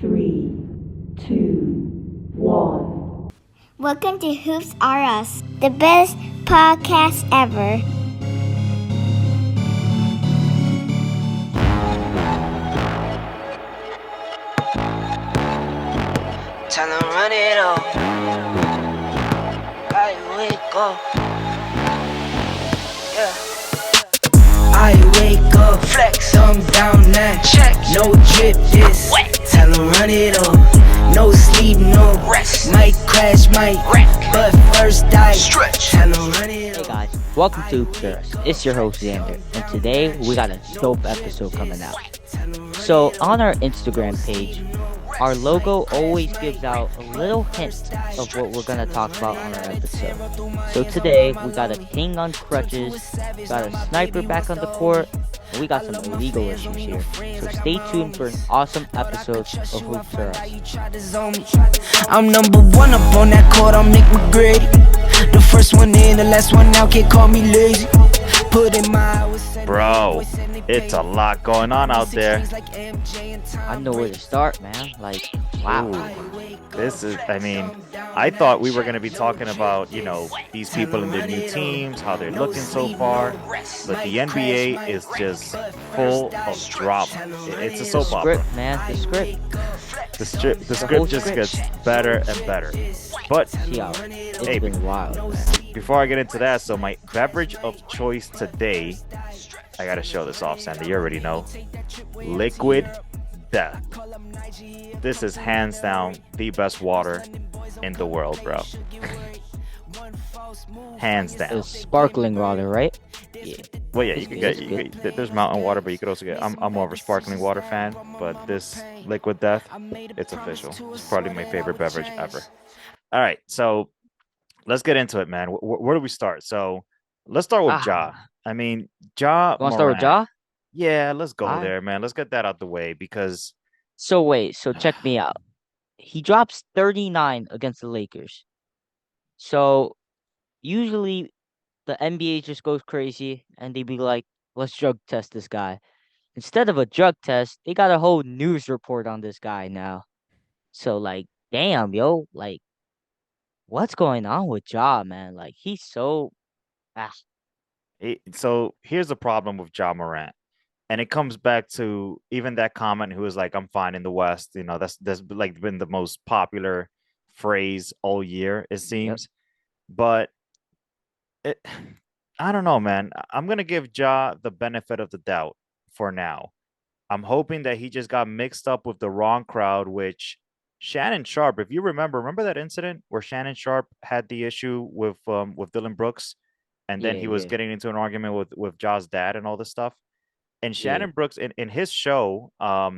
Three, two, one. Welcome to Hoops R Us, the best podcast ever. Time to run it up. I wake up. Yeah. I wake up, flex, thumb down now. Check, no drip this. Wet. Time to run it up. No sleep, no rest. Might crash, might wreck. But first I stretch. Time to run it up. Hey guys, welcome to Hoops R Us. It's your host Xander, and today we got a dope episode coming out. So on our Instagram page, our logo always gives out a little hint of what we're gonna talk about on our episode. So today we got a king on crutches, got a sniper back on the court, and we got some illegal issues here. So stay tuned for an awesome episode of Hoops R Us. I'm number one up on that court, I'm Nick McGrady. The first one in, the last one out, can't call me lazy. Put in my hours. Bro, it's a lot going on out there. I know where to start, man. Like, wow. I thought we were going to be talking about, these people in their new teams, how they're looking so far. But the NBA is just full of drama. It's a soap opera. Script, man. The script. The script just gets better and better. But, Yeah, it's Hey, been wild, man. before I get into that, so my beverage of choice today, I got to show this off, Sandy. You already know. Liquid Death. This is hands down the best water in the world, bro. Hands down. It's sparkling water, right? Yeah. Well, yeah, It's you could good, get, it's good. there's mountain water, but you could also get, I'm more of a sparkling water fan, but this Liquid Death, it's official. It's probably my favorite beverage ever. All right, so let's get into it, man. Where do we start? So let's start with Ja. Ja You want to start with Morant. Ja? Yeah, let's go Alright. there, man. Let's get that out the way because So wait, so check me out. He drops 39 against the Lakers. So usually the NBA just goes crazy and they be like, let's drug test this guy. Instead of a drug test, they got a whole news report on this guy now. So like, damn, yo, like, what's going on with Ja, man? Like, he's so ah, so here's the problem with Morant. And it comes back to even that comment who was like, I'm fine in the West. That's like been the most popular phrase all year, it seems. But it, I don't know, man. I'm gonna give Ja the benefit of the doubt for now. I'm hoping that he just got mixed up with the wrong crowd, which Shannon Sharp, if you remember that incident where Shannon Sharp had the issue with Dylan Brooks, and then yeah, he was yeah, getting into an argument with Ja's dad and all this stuff. And yeah. Shannon Brooks in his show, I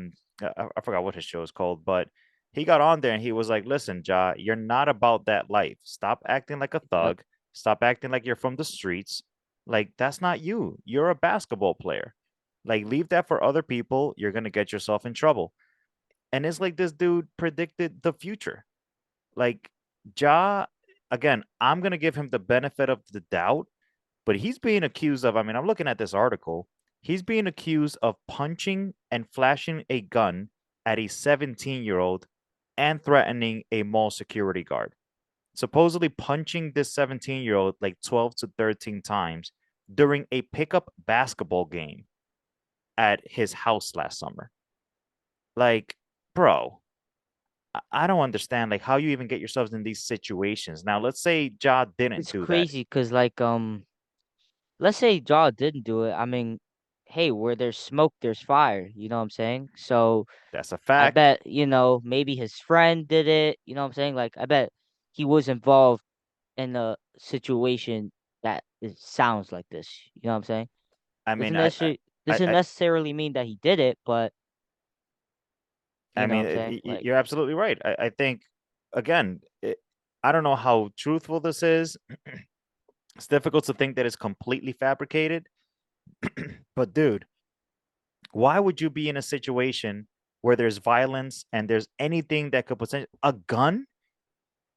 forgot what his show is called, but he got on there and he was like, "Listen, Ja, you're not about that life. Stop acting like a Yep. thug. Stop acting like you're from the streets. Like that's not you. You're a basketball player. Like leave that for other people. You're gonna get yourself in trouble." And it's like this dude predicted the future. Like Ja, again, I'm gonna give him the benefit of the doubt, but he's being accused of, I'm looking at this article. He's being accused of punching and flashing a gun at a 17-year-old and threatening a mall security guard. Supposedly punching this 17-year-old like 12 to 13 times during a pickup basketball game at his house last summer. Like, bro, I don't understand like how you even get yourselves in these situations. Now, let's say Ja didn't It's do that. crazy because like let's say Ja didn't do it. I mean, hey, where there's smoke, there's fire. You know what I'm saying? So That's a I fact. bet, maybe his friend did it. You know what I'm saying? Like, I bet he was involved in a situation that sounds like this. You know what I'm saying? I Doesn't mean, necessarily doesn't I, necessarily mean that he did it, but I you know what mean, I'm saying? Like, you're absolutely right. I think, again, I don't know how truthful this is. It's difficult to think that it's completely fabricated. But, dude, why would you be in a situation where there's violence and there's anything that could potentially a gun?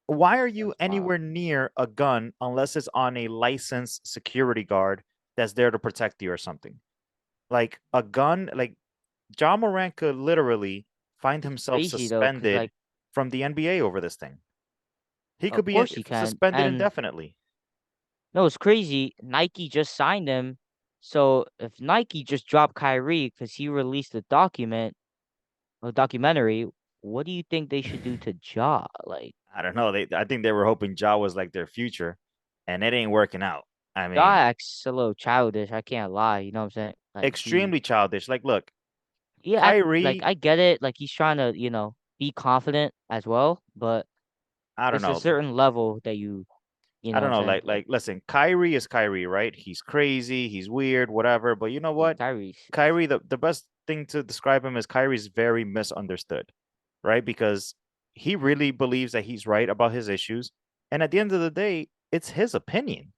Why are you that's wild. anywhere near a gun unless it's on a licensed security guard that's there to protect you or something? Like a gun, like John Morant could literally find It's himself crazy though, cause suspended like, from the NBA over this thing? He could of be course he can, suspended and indefinitely. no, it's crazy. Nike just signed him, so if Nike just dropped Kyrie because he released a documentary, what do you think they should do to Ja? Like, I don't know. I think they were hoping Ja was like their future, and it ain't working out. I Ja mean, acts a little childish. I can't lie. You know what I'm saying? Like extremely childish. Like, look, he act like Kyrie. I get it. Like he's trying to, be confident as well, but I don't there's a know. certain level that you I know what don't I'm know. saying? Like, listen, Kyrie is Kyrie, right? He's crazy. He's weird, whatever. But you know Yeah, what? Tyrese. Kyrie, the best thing to describe him is Kyrie's very misunderstood, right? Because he really believes that he's right about his issues. And at the end of the day, it's his opinion,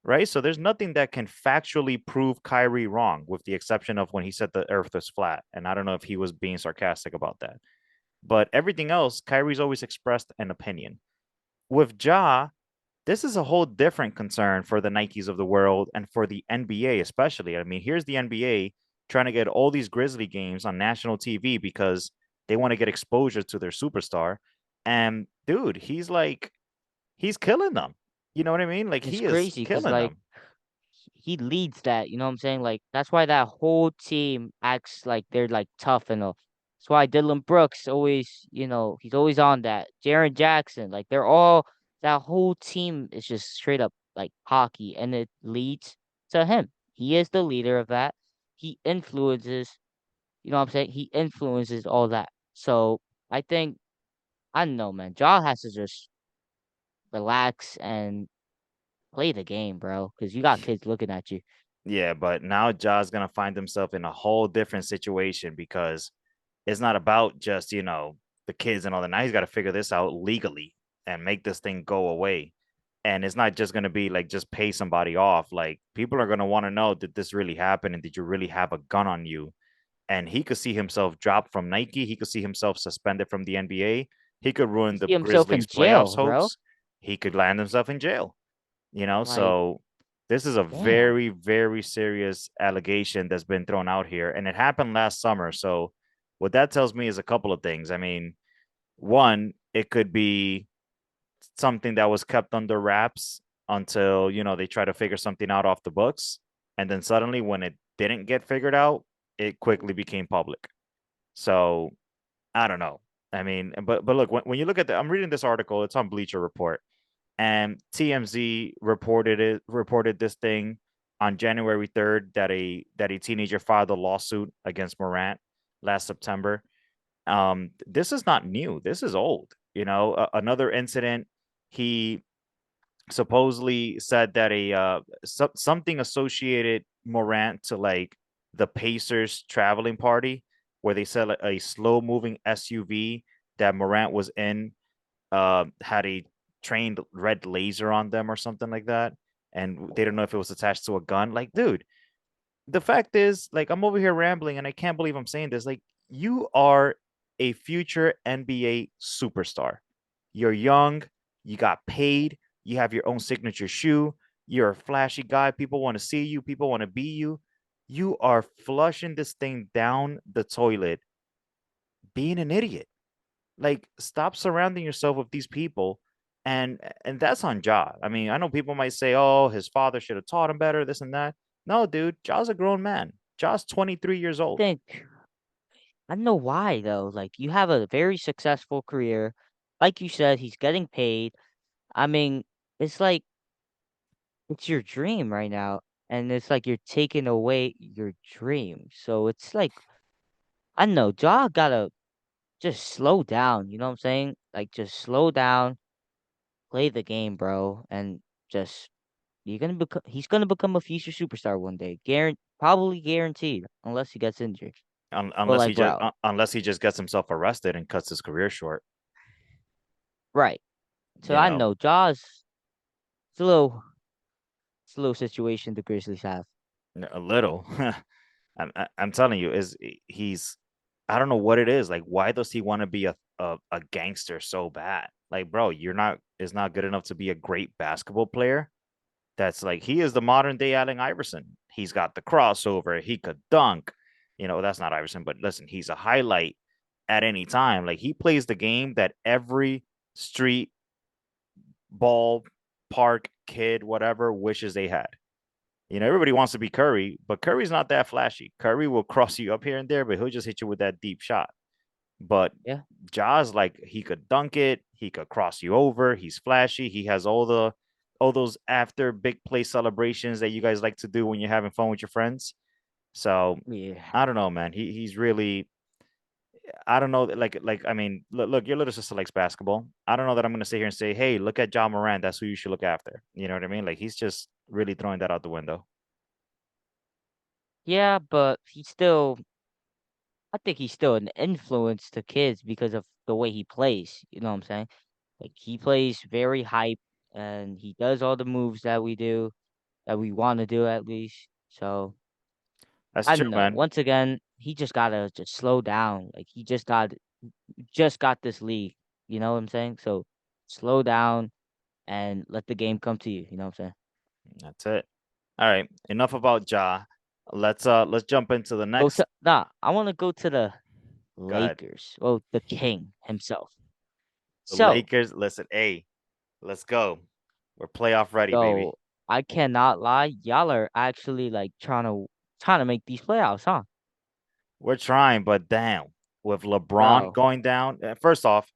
right? So there's nothing that can factually prove Kyrie wrong, with the exception of when he said the earth is flat. And I don't know if he was being sarcastic about that. But everything else, Kyrie's always expressed an opinion. With Ja, this is a whole different concern for the Nikes of the world and for the NBA especially. I mean, here's the NBA trying to get all these Grizzly games on national TV because they want to get exposure to their superstar. And dude, he's killing them. You know what I mean? Like It's he is crazy because killing like them. he leads that, you know what I'm saying? Like that's why that whole team acts like they're like tough and all. That's why Dylan Brooks always, he's always on that. Jaren Jackson, like they're all that whole team is just straight up like hockey and it leads to him. He is the leader of that. He influences, you know what I'm saying? He influences all that. So I think I don't know, man. Ja has to just relax and play the game, bro, because you got kids looking at you. Yeah, but now Ja's gonna find himself in a whole different situation because it's not about just, the kids and all that. Now he's got to figure this out legally and make this thing go away. And it's not just going to be like just pay somebody off. Like people are going to want to know, did this really happen? And did you really have a gun on you? And he could see himself drop from Nike. He could see himself suspended from the NBA. He could He ruin could the see himself in Grizzlies' playoffs jail, bro. hopes. He could land himself in jail. Like, So this is a damn. very, very serious allegation that's been thrown out here. And it happened last summer. So what that tells me is a couple of things. I mean, one, it could be something that was kept under wraps until, they try to figure something out off the books. And then suddenly when it didn't get figured out, it quickly became public. So I don't know. I mean, but look, when you look at I'm reading this article, it's on Bleacher Report, and TMZ reported this thing on January 3rd that a teenager filed a lawsuit against Morant last September. This is not new. This is old. Another incident. He supposedly said that something associated Morant to like the Pacers traveling party, where they said like, a slow moving SUV that Morant was in had a trained red laser on them or something like that, and they don't know if it was attached to a gun. Like, dude, the fact is, like, I'm over here rambling, and I can't believe I'm saying this. Like, you are a future NBA superstar. You're young, you got paid, you have your own signature shoe, you're a flashy guy. People want to see you, people want to be you. You are flushing this thing down the toilet, being an idiot. Like, stop surrounding yourself with these people. And that's on Ja. I mean, I know people might say, oh, his father should have taught him better, this and that. No, dude, Ja's a grown man. Ja's 23 years I old. think I don't know why though. Like you have a very successful career. Like you said, he's getting paid. I mean, it's like it's your dream right now. And it's like you're taking away your dream. So it's like I don't know, Ja gotta just slow down, you know what I'm saying? Like just slow down, play the game, bro, and just he's gonna become a future superstar one day. Probably guaranteed, unless he gets injured. But Unless he like, just bro, unless he just gets himself arrested and cuts his career short. right. So You I know, know Jaws it's a little situation the Grizzlies have. a little. I'm telling you, is he's I don't know what it is. Like, why does he want to be a gangster so bad? Like, bro, you're not is not good enough to be a great basketball player. That's like he is the modern day Allen Iverson. He's got the crossover. He could dunk. That's not Iverson, but listen, he's a highlight. at any time. Like he plays the game that every street ball park kid, whatever, wishes they had. You know, everybody wants to be Curry, but Curry's not that flashy. Curry will cross you up here and there, but he'll just hit you with that deep shot. But Yeah. Ja's like he could dunk it, he could cross you over, he's flashy, he has all those after big play celebrations that you guys like to do when you're having fun with your friends. So Yeah. I don't know, man. He's really I don't know. Like I mean, look, your little sister likes basketball. I don't know that I'm gonna sit here and say, hey, look at John Morant. That's who you should look after. You know what I mean? Like he's just really throwing that out the window. Yeah, but he's still I think he's still an influence to kids because of the way he plays. You know what I'm saying? Like he plays very hype and he does all the moves that we do, that we want to do at least. So That's I true, don't know. man. Once again, he just gotta just slow down. Like he just got this league. You know what I'm saying? So slow down and let the game come to you. You know what I'm saying? That's it. All right. Enough about Ja. Let's jump into the Go next. to nah. I want to go to the Go ahead. Lakers. Oh, the king himself. The So Lakers. Listen, hey, let's go. We're playoff ready, baby. So I cannot lie, y'all are actually like trying to make these playoffs, huh? We're trying, but damn, with LeBron Bro. going down. First off,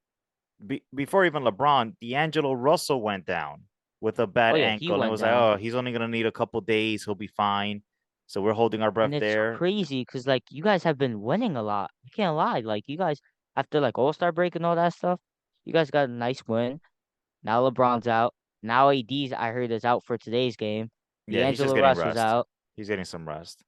before even LeBron, D'Angelo Russell went down with a Oh bad yeah, he ankle, and it went was like, down. oh, he's only gonna need a couple days. He'll be fine. So we're holding our breath And it's there. crazy because like you guys have been winning a lot. I can't lie. Like you guys after like All-Star break and all that stuff, you guys got a nice win. Now LeBron's out. Now AD's I heard is out for today's game. Yeah, he's just D'Angelo getting Russell's rest. out. He's getting some rest.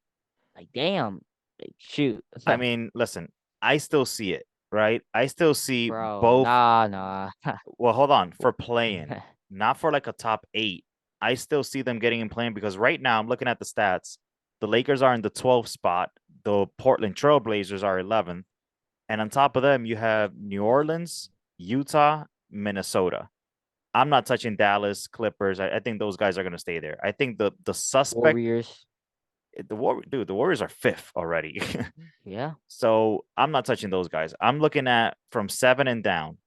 Like damn. Like, shoot. I mean, listen, I still see it, right? I still see Bro, both. nah. Well, hold on, for playing, not for like a top eight. I still see them getting in playing because right now I'm looking at the stats. The Lakers are in the 12th spot. The Portland Trailblazers are 11th. And on top of them, you have New Orleans, Utah, Minnesota. I'm not touching Dallas, Clippers. I think those guys are going to stay there. I think the suspect, Warriors. the Warriors are fifth already. Yeah. So I'm not touching those guys. I'm looking at from seven and down.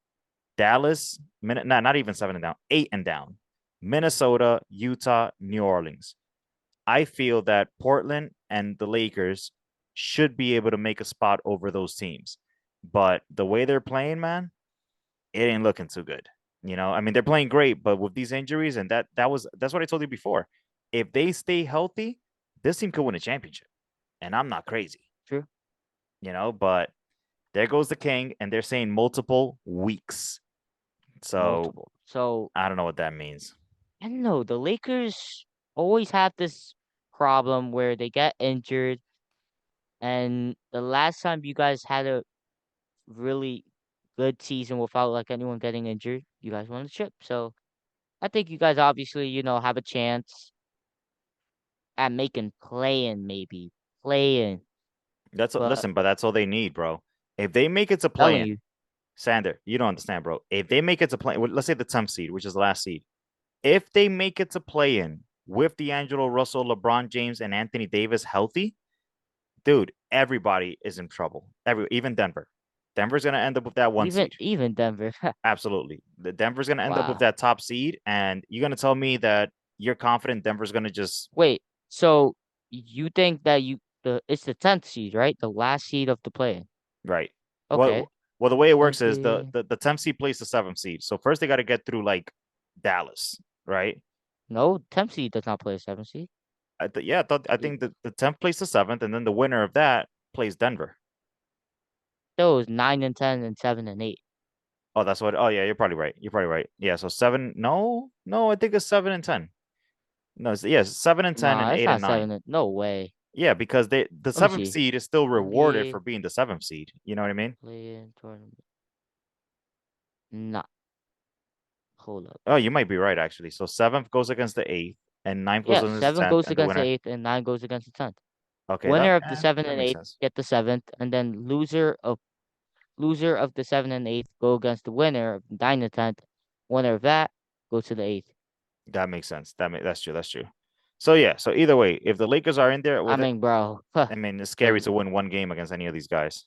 Dallas, not even seven and down, eight and down. Minnesota, Utah, New Orleans. I feel that Portland and the Lakers should be able to make a spot over those teams. But the way they're playing, man, it ain't looking too good. You know, I mean, they're playing great, but with these injuries, and that's what I told you before. If they stay healthy, this team could win a championship. And I'm not crazy, True. you know, but there goes the king, and they're saying multiple weeks. So Multiple. So I don't know what that means. I don't know. The Lakers always have this problem where they get injured, and the last time you guys had a really good season without like anyone getting injured, you guys won the chip. So I think you guys obviously, have a chance at making playing maybe playing, but Listen, but that's all they need, bro. If they make it to telling play-in, you, Sander, you don't understand, bro. If they make it to play, let's say the 10th seed, which is the last seed, if they make it to play-in with D'Angelo Russell, LeBron James, and Anthony Davis healthy, dude, everybody is in trouble. Even Denver. Denver's gonna end up with that one even seed. even Denver. Absolutely. The Denver's gonna end up with Wow. that top seed, and you're gonna tell me that you're confident Denver's gonna just Wait. So you think that it's the 10th seed, right? The last seed of the play. right. Okay. Well, the way it 10th works is seed. the 10th seed plays the 7th seed. So first they got to get through like Dallas, right? No, 10th seed does not play a 7th seed. I think the 10th plays the 7th, and then the winner of that plays Denver. Those 9 and 10 and 7 and 8. Oh, that's what. Oh, yeah, you're probably right. You're probably right. Yeah, so seven. No, no, I think it's 7 and 10. No, yes, 7 and 10 and Nah, it's eight and not nine. 7. No way. Yeah, because the Let me seventh see. seed is still rewarded NBA for being the seventh seed. You know what I mean? play-in tournament. Nah, hold up. Oh, you might be right actually. So seventh goes against the eighth, and ninth goes Yeah, against the 7 tenth, goes and the against the winner. 8th and 9 goes against the 10th. Okay, Winner of the 7 that and makes 8 sense. get the 7th, and then loser of the 7 and 8 go against the winner of 9 and 10th. Winner of that goes to the 8th. That makes sense. That's true. That's true. So yeah. So either way, if the Lakers are in there I with it, mean, bro, I mean, it's scary the to win one game against any of these guys.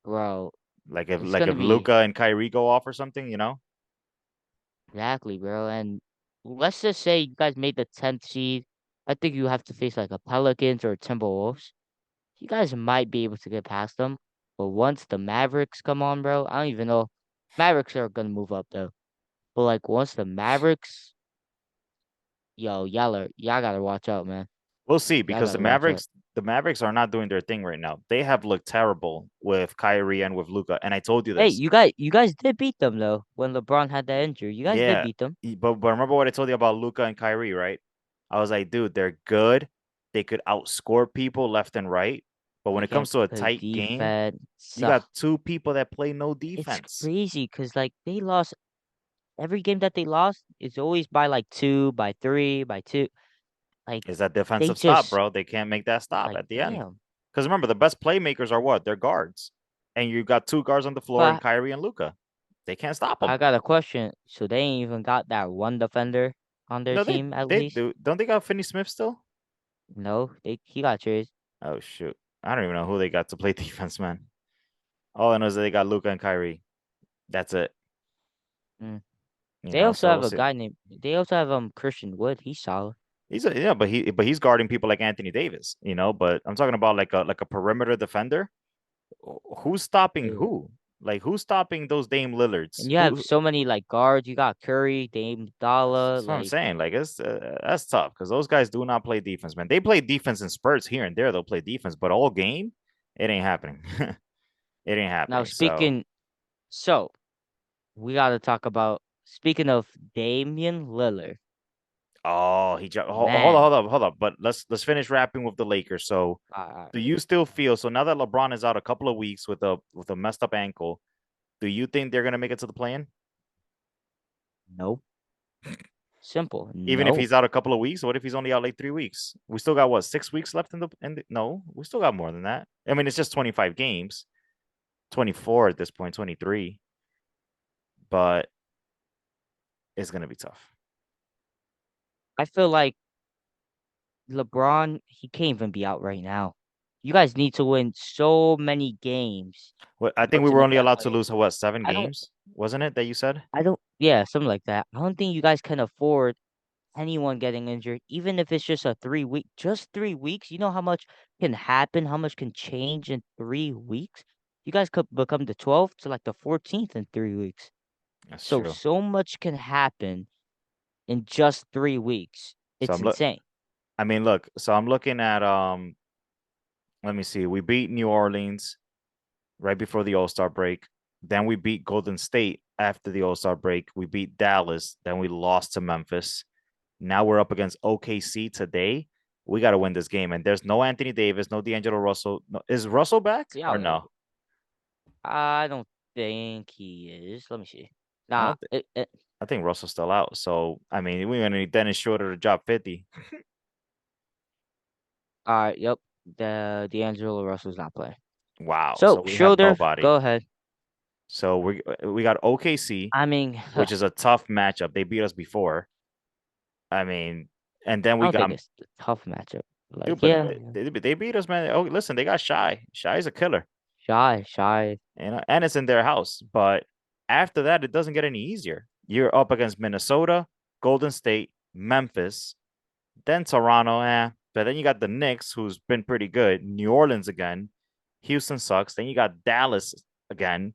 bro. It's Like gonna if be Luca and Kyrie go off or something, you know? exactly, bro. And let's just say you guys made the 10th seed. I think you have to face like a Pelicans or Timberwolves. You guys might be able to get past them. But once the Mavericks come on, bro, I don't even know. Mavericks are gonna move up though. But like once the Mavericks, yo, y'all gotta watch out, man. We'll see Y'all because gotta watch out. The Mavericks are not doing their thing right now. They have looked terrible with Kyrie and with Luca. And I told you Hey, this. you guys did beat them though when LeBron had that injury. You guys did Yeah, beat them but remember what I told you about Luca and Kyrie, right? I was like, dude, they're good. They could outscore people left and right. But when it comes against to a play tight game, defense. you got two people that play no It's defense. crazy because like they lost every game that they lost is always by like two, by three, by two. Like Is that they defensive stop, just bro? They can't make that stop like at the end. damn. Because remember, the best playmakers are what? They're guards. And you got two guards on the floor and But Kyrie and Luca. They can't stop I them. got a question. So they ain't even got that one defender on their No, team at they least? do. Don't they got Finney Smith still? No, they he got traded. Oh shoot. I don't even know who they got to play defense, man. All I know is that they got Luca and Kyrie. That's it. Mm. You They know, also so have we'll a see. guy named. They also have Christian Wood. He's solid. Yeah, but he's guarding people like Anthony Davis, you know. But I'm talking about like a perimeter defender. Who's stopping Yeah. who? Like who's stopping those Dame Lillards? And you have so many like guards. You got Curry, Dame Dalla. That's what I'm Like saying. Like it's that's tough because those guys do not play defense, man. They play defense in spurts here and there. They'll play defense, but all game, it ain't happening. It ain't now happening. So, speaking. So we got to talk about. Speaking of Damian Lillard, oh, man. hold up. But let's finish wrapping with the Lakers. So, Uh, do you still feel so now that LeBron is out a couple of weeks with a messed up ankle? Do you think they're gonna make it to the play-in? no. Simple. Even if No. he's out a couple of weeks, what if he's only out like 3 weeks? We still got what 6 weeks left no, we still got more than that. I mean, it's just 25 games, 24 at this point, 23, but it's gonna be tough. I feel like LeBron, he can't even be out right now. You guys need to win so many games What I for think it we to were make only that allowed to play. lose what 7 I don't, games, wasn't it that you said? yeah, something like that. I don't think you guys can afford anyone getting injured, even if it's just a 3 week, just 3 weeks. You know how much can happen, how much can change in 3 weeks? You guys could become the 12th to like the 14th in 3 weeks. That's So, true. so much can happen in just 3 weeks. So It's insane. I mean, look. So I'm looking at let me see. We beat New Orleans right before the All Star break. Then we beat Golden State after the All Star break. We beat Dallas. Then we lost to Memphis. Now we're up against OKC today. We got to win this game. And there's no Anthony Davis, no D'Angelo Russell. No, is Russell back See or how no? I don't think he is. Let me see. I Nah, don't. I think Russell's still out. So I mean, we're gonna need Dennis Schroeder to drop 50. all right, yep. The D'Angelo Russell's not playing. Wow. So So we have Schroeder, nobody. go ahead. So we got OKC, I mean, which is a tough matchup. They beat us before. I mean, and then I we don't got think it's a tough matchup. dude, Like, but yeah, they beat us, man. Oh, listen, they got Shy. Shy's a killer, shy. and it's in their house. But after that, it doesn't get any easier. You're up against Minnesota, Golden State, Memphis, then Toronto, But then you got the Knicks, who's been pretty good. New Orleans again. Houston sucks. Then you got Dallas again.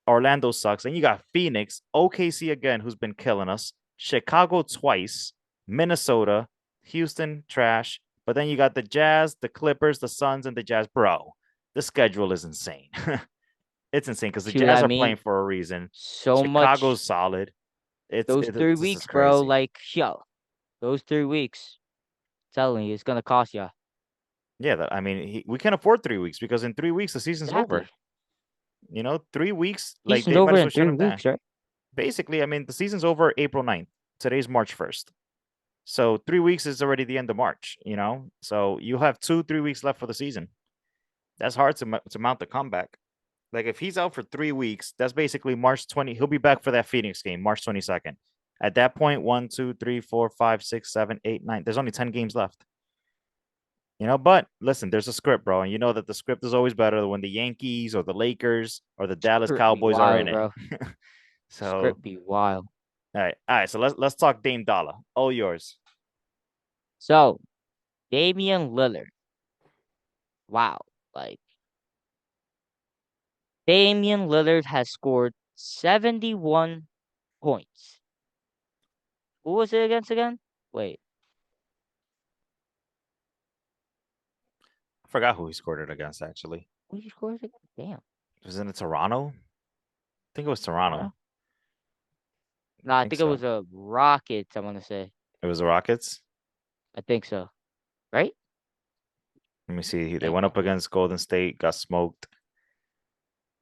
Orlando sucks. Then you got Phoenix, OKC again, who's been killing us. Chicago twice. Minnesota, Houston, trash. But then you got the Jazz, the Clippers, the Suns, and the Jazz. Bro, the schedule is insane. It's insane because the See what Jazz I are mean? playing for a reason. So much Chicago's solid. those three This is weeks, bro. crazy. Like, yo, those 3 weeks. Telling you, it's gonna cost you. Yeah, I mean, we can't afford 3 weeks because in 3 weeks the season's Exactly. over. 3 weeks, like Season's they might over as in well shut three them down. weeks, right? Basically, I mean, the season's over April 9th. Today's March 1st. So 3 weeks is already the end of March, you know? So you have 2, 3 weeks left for the season. That's hard to mount the comeback. Like if he's out for 3 weeks, that's basically March 20. He'll be back for that Phoenix game, March 22nd. At that point, 1, 2, 3, 4, 5, 6, 7, 8, 9. There's only 10 games left. But listen, there's a script, bro, and you know that the script is always better when the Yankees or the Lakers or the Dallas Script be Cowboys are in wild, it. bro. So, Script be wild. all right. So let's talk Dame Dollar. All yours. So Damian Lillard. Wow. Like Damian Lillard has scored 71 points. Who was it against again? Wait, I forgot who he scored it against. Actually, who he scored again? Damn. wasn't it Toronto? I think it was Toronto. Toronto? No, I I think think it so. was a Rockets, I want to say. It was the Rockets. I think so. Right? Let me see. They Dang, went bro. up against Golden State, got smoked.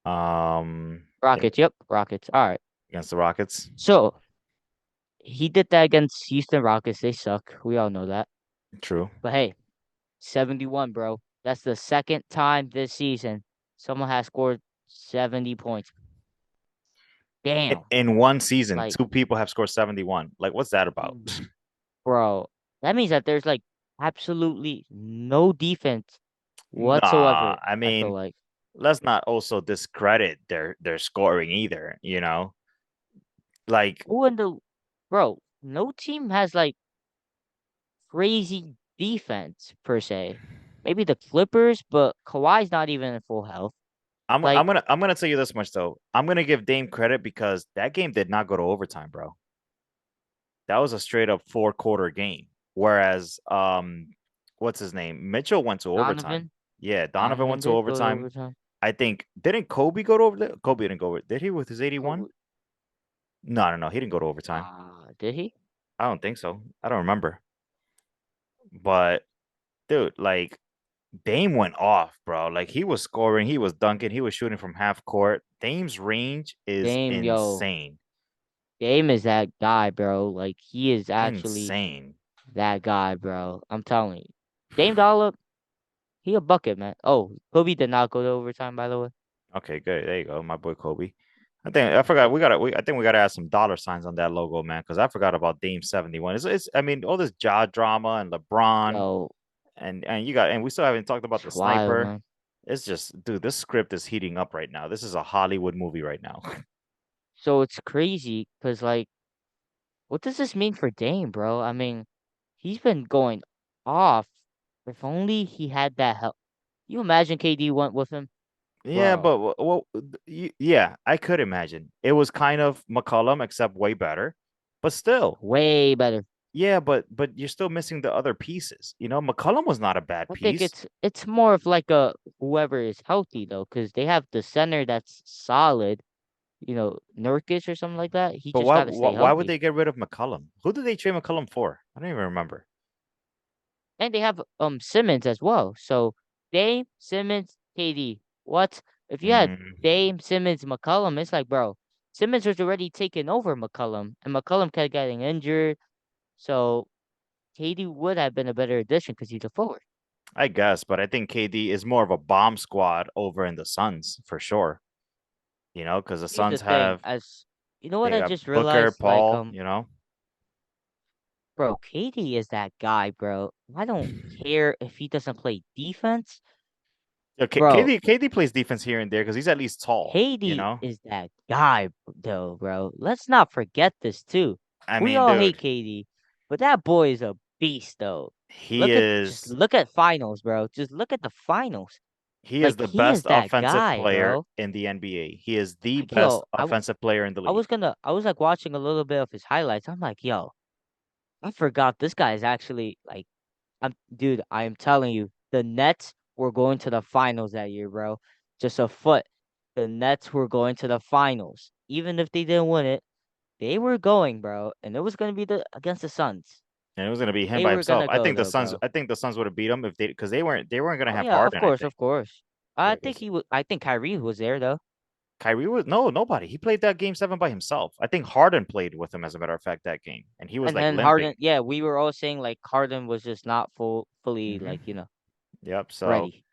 Yeah, Rockets, yep, Rockets. All right. against the Rockets. So he did that against Houston Rockets. They suck. We all know that. True. But hey, 71, bro. That's the second time this season someone has scored 70 points. Damn. In one season, Like, two people have scored 71. Like, what's that about? bro, that means that there's like absolutely no defense Nah, whatsoever, I I feel mean, like. let's not also discredit their scoring either. Like, Who in the bro, no team has like crazy defense per se. Maybe the Clippers, but Kawhi's not even in full health. I'm I'm Like, gonna I'm gonna tell you this much though. I'm gonna give Dame credit because that game did not go to overtime, bro. That was a straight up four-quarter game. Whereas what's his name? Mitchell went to overtime. Donovan, Yeah, Donovan Donovan went to did go to overtime. overtime. I think didn't Kobe go to over? Kobe didn't go over. Did he with his 81? Kobe, No, no, no. He didn't go to overtime. did he? I don't think so. I don't remember. But dude, like Dame went off, bro. Like he was scoring, he was dunking, he was shooting from half court. Dame's range is Dame, yo, insane. Dame is that guy, bro. Like, he is actually Insane. that guy, bro. I'm telling you. Dame Dollar, he a bucket, man. Oh, Kobe did not go to overtime, by the way. Okay, good. There you go, my boy Kobe. I forgot I think we gotta add some dollar signs on that logo, man, because I forgot about Dame 71. It's I mean, all this jaw drama and LeBron Yo, and we still haven't talked about the it's wild, sniper. man. It's just, dude, this script is heating up right now. This is a Hollywood movie right now. So it's crazy because, like, what does this mean for Dame, bro? I mean, he's been going off. If only he had that help. You imagine KD went with him, Yeah, bro? but yeah, I could imagine. It was kind of McCollum, except way better. But still, Way better. yeah, but you're still missing the other pieces. McCollum was not a bad I think piece. it's more of like a whoever is healthy though, because they have the center that's solid. Nurkic or something like that. He But just why got to stay why would healthy. they get rid of McCollum? Who did they trade McCollum for? I don't even remember. And they have Simmons as well. So Dame, Simmons, KD. What if you had Mm, Dame, Simmons, McCollum? It's like, bro, Simmons was already taking over McCollum, and McCollum kept getting injured. So KD would have been a better addition because he's a forward. I guess, but I think KD is more of a bomb squad over in the Suns for sure. Because the Here's the Suns thing, have as you know what they I got just Booker, realized, like Paul. bro, KD is that guy, bro. I don't care if he doesn't play defense, Yeah, bro. KD plays defense here and there because he's at least tall. KD is that guy, though, bro. Let's not forget this too. I We mean, all dude, hate KD, but that boy is a beast, though. he Just is look at finals, bro. Just look at the finals. he is Like the he is best that offensive guy, player bro. in the NBA. He is the Like best yo, offensive player in the league. I was like watching a little bit of his highlights. I'm like, yo, I forgot this guy is actually like, dude. I am telling you, the Nets were going to the finals that year, bro. Just a foot. The Nets were going to the finals, even if they didn't win it. They were going, bro, and it was gonna be the against the Suns. And it was gonna be him They by were himself. gonna go though, bro. I think the Suns would have beat him if they because they weren't gonna Oh have yeah, of Harden, I course, think. of course. Yeah, I think because he was. I think Kyrie was there though, Kyrie was no nobody. He played that game seven by himself. I think Harden played with him, as a matter of fact, that game. And he was and like then limping. Harden. Yeah, we were all saying like Harden was just not fully Hmm. like Yep. So ready.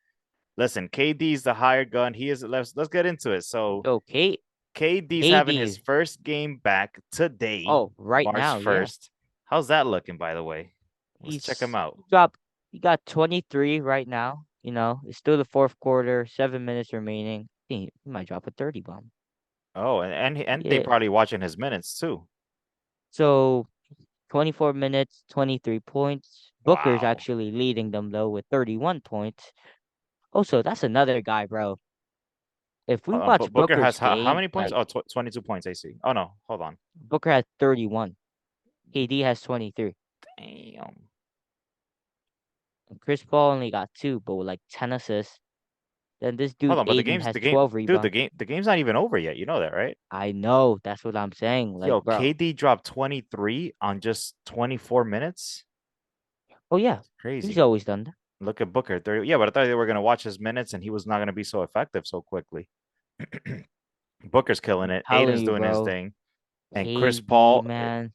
listen, KD's the hired gun. He is let's get into it. So Okay, KD's having his KD. first game back today, Oh, right March now, yeah, 1st. How's that looking, by the way? Let's check him he's out. he dropped. He got 23 right now. It's still the fourth quarter, 7 minutes remaining. I think he might drop a 30 bomb. Oh, and they Yeah. probably watching his minutes too. So 24 minutes, 23 points. Booker's Wow. actually leading them though with 31 points. Also, that's another guy, bro. If we But watch Booker has Booker's how game, many points? like Oh, 22 points. I see. Oh no, hold on. Booker has 31, KD has 23, Damn. and Chris Paul only got two, but with like 10 assists. Then this Hold dude on, but Aiden has the 12 dude, rebounds. the game's not even over yet. You know that, right? I know, that's what I'm saying. Like, Yo, bro. KD dropped 23 on just 24 minutes. Oh yeah, he's Crazy. always done that. Look at Booker, 30. Yeah, but I thought they were gonna watch his minutes and he was not gonna be so effective so quickly. Booker's killing I'm it. telling Aiden's you, doing his bro. thing. And Chris KD, Paul, man,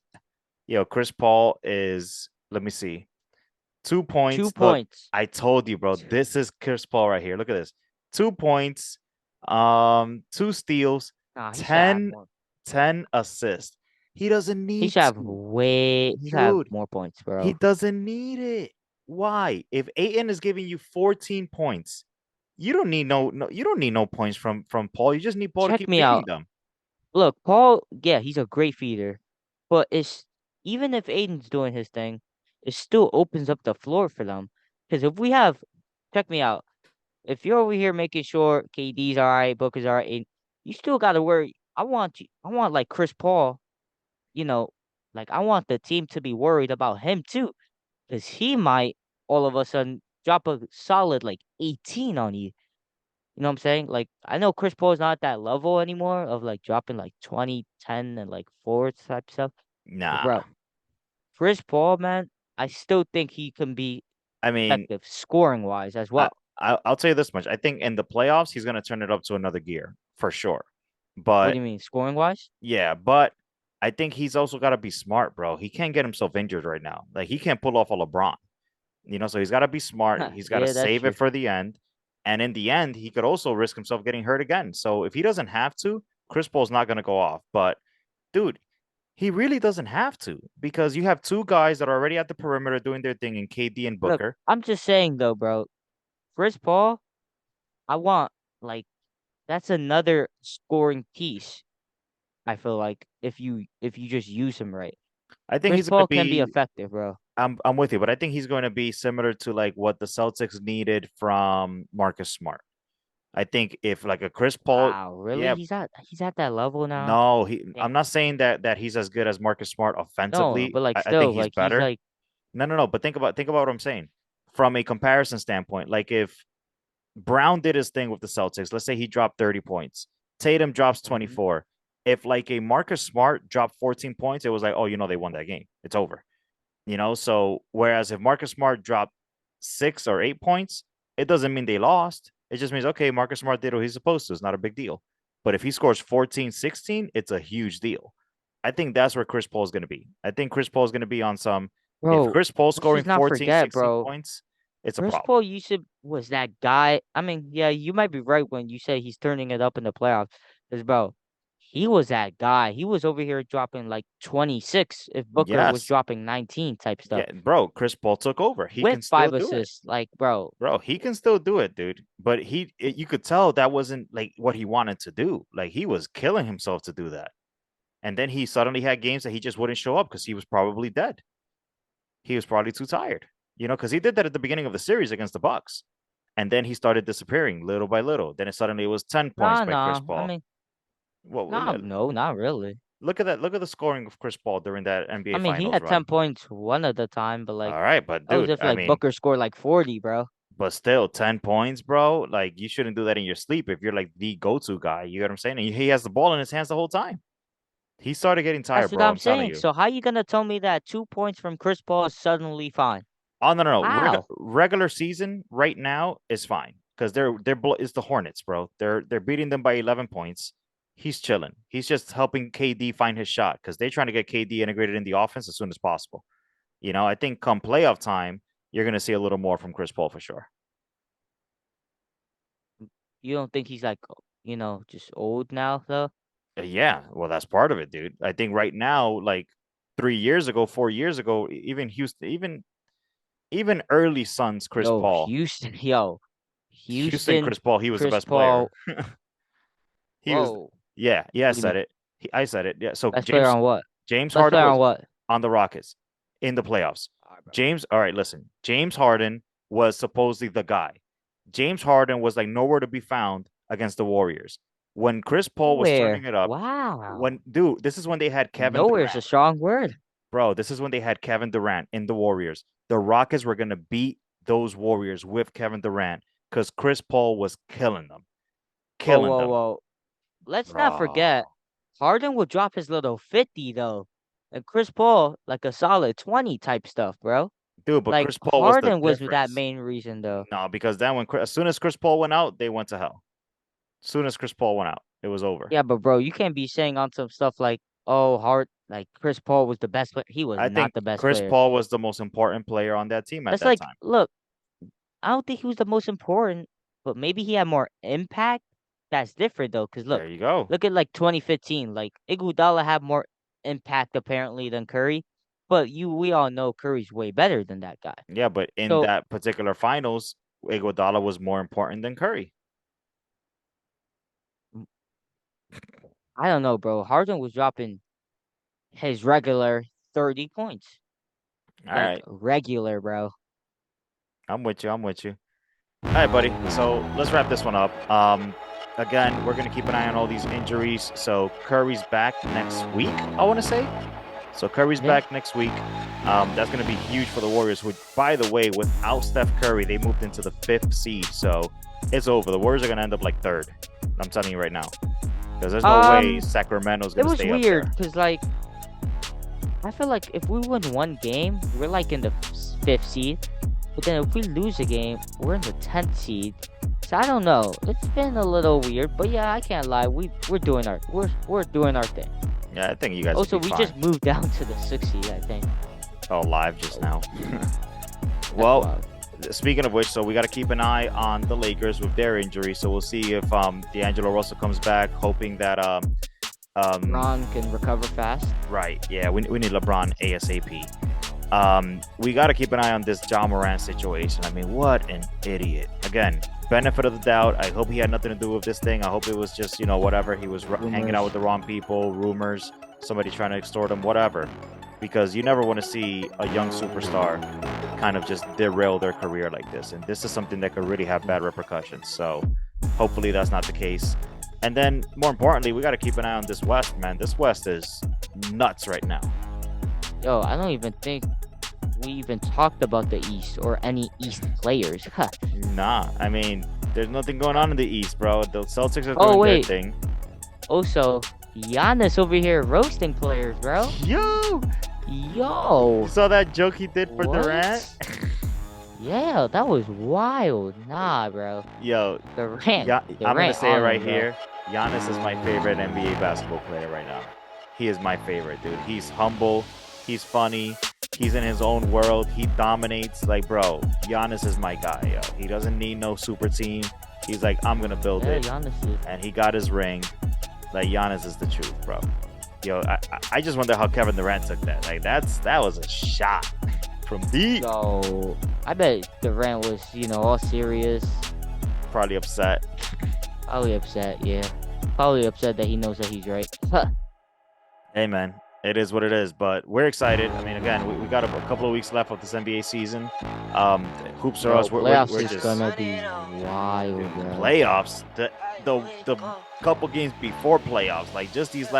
Chris Paul is, let me see, 2 points. two Look, points. I told you, bro. This is Chris Paul right here. Look at this. 2 points, two steals, Nah, he should have 10, more. 10 assists. He doesn't He need should have to. he should have Dude, more points, he bro. doesn't need it. Why? If Aiton is giving you 14 points, you don't need you don't need no points from Paul. You just need Paul to Check keep me feeding out. them. Look, Paul, yeah, he's a great feeder, but it's even if Aiden's doing his thing, it still opens up the floor for them. Because if we have, check me out. If you're over here making sure KD's all right, Booker's all right, and you still got to worry. I want you. I want like Chris Paul. You know, like I want the team to be worried about him too, because he might all of a sudden drop a solid like 18 on you. You know what I'm saying? Like I know Chris Paul is not at that level anymore of like dropping like 20, 10, and like four type stuff. But Nah. bro, Chris Paul, man, I still think he can be I mean, effective scoring wise as I, well. I'll tell you this much. I think in the playoffs, he's going to turn it up to another gear for sure. What do But you mean, scoring wise? yeah, but I think he's also got to be smart, bro. He can't get himself injured right now. Like he can't pull off a LeBron, so he's got to be smart. He's got to Yeah, that's save it true. for the end. And in the end, he could also risk himself getting hurt again. So if he doesn't have to, Chris Paul's not going to go off. But dude, he really doesn't have to because you have two guys that are already at the perimeter doing their thing in KD and Look, Booker. I'm just saying though, bro. Chris Paul, I want like that's another scoring piece. I feel like if you just use him right, I think Chris he's going to Paul can be be effective, bro. I'm with you, but I think he's going to be similar to like what the Celtics needed from Marcus Smart. I think if like a Chris Paul, Wow, really? yeah, He's at that level now. no, Damn. I'm not saying that he's as good as Marcus Smart No, offensively. but like I think still, he's like he's better. like No, but think about what I'm saying from a comparison standpoint. Like if Brown did his thing with the Celtics, let's say he dropped 30 points, Tatum drops Mhm. 24. If like a Marcus Smart dropped 14 points, it was like, oh, they won that game. It's over. So whereas if Marcus Smart dropped 6 or 8 points, it doesn't mean they lost. It just means, okay, Marcus Smart did what he's supposed to. It's not a big deal. But if he scores 14, 16, it's a huge deal. I think that's where Chris Paul is going to be. I think Chris Paul is going to be on some. If bro. Chris Paul Let's scoring just not 14, forget, 16 bro. points, it's a Chris problem. Paul used to was that guy. I mean, yeah, you might be right when you say he's turning it up in the playoffs. Because, bro, he was that guy. He was over here dropping like 26 if Booker was Yes. dropping 19 type stuff Yeah, bro, Chris Paul took over. He with can still five do it. assists. Like, bro, Bro, he can still do it, dude. But you could tell that wasn't like what he wanted to do. Like he was killing himself to do that. And then he suddenly had games that he just wouldn't show up because he was probably dead. He was probably too tired, because he did that at the beginning of the series against the Bucks. And then he started disappearing little by little. Then it was 10 points nah, by Chris nah. I Paul. mean, Well, nah, no, not really. look at that. Look at the scoring of Chris Paul during that I NBA mean, he Finals had 10 run. points one at the time, but like All right, but that was dude, if I like mean, Booker scored like 40, bro. but still 10 points, bro. Like you shouldn't do that in your sleep if you're like the go-to guy. You know what I'm saying? And he has the ball in his hands the whole time. He started getting tired, That's what bro. I'm I'm telling saying. you. So how you gonna tell me that 2 points from Chris Paul is suddenly fine? Oh no. How? Regular season right now is fine because it's the Hornets, bro. They're beating them by 11 points. He's chilling. He's just helping KD find his shot because they're trying to get KD integrated in the offense as soon as possible. I think come playoff time, you're gonna see a little more from Chris Paul for sure. You don't think he's like, just old now though? Yeah, well, that's part of it, dude. I think right now, like 3 years ago, 4 years ago, even Houston, Even early Suns Chris Yo, Paul. Houston, Chris Paul, he was the Chris best Paul. player. He was Whoa, yeah, I what do you said mean? it. I said it. Yeah. So Best player on what? James Best Harden player on was what? on the Rockets in the playoffs. All right, bro. All right, listen. James Harden was supposedly the guy. James Harden was like nowhere to be found against the Warriors. When Chris Paul was turning Nowhere. it up, Wow. this is when they had Kevin Nowhere is a Durant. strong word. Bro, this is when they had Kevin Durant in the Warriors. The Rockets were gonna beat those Warriors with Kevin Durant because Chris Paul was killing them. Whoa, Killing whoa, them. whoa. Let's not forget, Bro. Harden will drop his little 50 though. And Chris Paul, like a solid 20 type stuff, bro. Dude, but Like Chris Paul was the Harden was that difference. main reason though. No, because then as soon as Chris Paul went out, they went to hell. As soon as Chris Paul went out, it was over. Yeah, but bro, you can't be saying on some stuff like, oh, like Chris Paul was the best player. He was I not think the best Chris player. Paul was the most important player on that team at That's that like, time. look, I don't think he was the most important, but maybe he had more impact. That's different though, because There you go. look at like 2015. Like Iguodala had more impact apparently than Curry, but we all know Curry's way better than that guy. Yeah, but in So that particular finals, Iguodala was more important than Curry. mm, I don't know, bro. Harden was dropping his regular 30 points, All like right. regular, bro. I'm with you. I'm with you. All right, buddy. So let's wrap this one up. Again, we're gonna keep an eye on all these injuries. So Curry's back next week, I want to say. So Curry's Yeah. back next week. That's gonna be huge for the Warriors. Who, by the way, without Steph Curry, they moved into the 5th seed. So it's over. The Warriors are gonna end up like 3rd. I'm telling you right now, because there's no way Sacramento's It gonna was stay weird up there. because like I feel like if we win one game, we're like in the 5th seed. But then if we lose a game, we're in the 10th seed. So I don't know. It's been a little weird, but yeah, I can't lie. We're doing our thing. Yeah, I think you guys. Also, will be we fine. just moved down to the 6th seed, I think. Oh, live just now. That's Well, wild. speaking of which, so we got to keep an eye on the Lakers with their injury. So we'll see if D'Angelo Russell comes back, hoping that Ron can recover fast. right, yeah, we need LeBron ASAP. We got to keep an eye on this John Morant situation. I mean, what an idiot. Again, benefit of the doubt. I hope he had nothing to do with this thing. I hope it was just, whatever. He was hanging out with the wrong people, rumors, somebody trying to extort him, whatever. Because you never want to see a young superstar kind of just derail their career like this. And this is something that could really have bad repercussions. So hopefully that's not the case. And then, more importantly, we got to keep an eye on this West, man. This West is nuts right now. Yo, I don't even think we even talked about the East or any East players. Huh. Nah, I mean, there's nothing going on in the East, bro. The Celtics are doing Oh, their wait. thing. Also, Giannis over here roasting players, bro. Yo! Yo. You saw that joke he did for What? Durant? Yeah, that was wild. Nah, bro. Yo, Durant. I'm going to Durant say it on right him, bro. here. Giannis is my favorite NBA basketball player right now. He is my favorite, dude. He's humble. He's funny. He's in his own world. He dominates. Like, bro, Giannis is my guy, yo. He doesn't need no super team. He's like, I'm going to build Yeah, it. Giannis is. And he got his ring. Like, Giannis is the truth, bro. Yo, I just wonder how Kevin Durant took that. Like, that was a shot from deep. So, I bet Durant was, all serious. Probably upset. Probably upset, yeah. Probably upset that he knows that he's right. Hey, man, it is what it is. But we're excited. I mean, again, we got a couple of weeks left of this NBA season. Hoops are us. Playoffs We're is just gonna be wild, bro. playoffs. The couple games before playoffs, like just these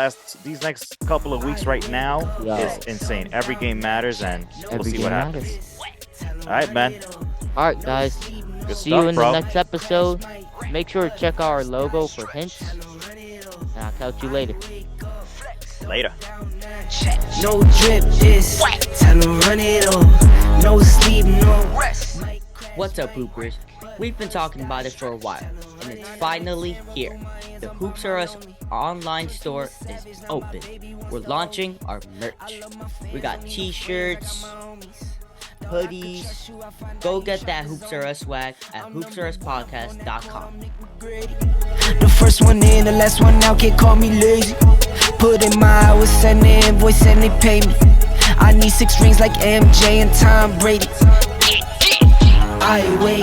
next couple of weeks right now Yo. is insane. Every game matters, and we'll Every see game what matters. happens. All right, man. All right, guys. Good See stuff, you in bro. the next episode. Make sure to check out our logo for hints. And I'll catch you later. Later. No drip, this. Tell 'em run it off. No sleep, no rest. What's up, Hoopers? We've been talking about it for a while, and it's finally here. The Hoops R Us online store is open. We're launching our merch. We got t-shirts, hoodies. Go get that Hoops R Us swag at hoopsruspodcast.com. The first one in, the last one out, can't call me lazy. Put in my hours, send the invoice and they pay me. I need 6 rings like MJ and Tom Brady. I wake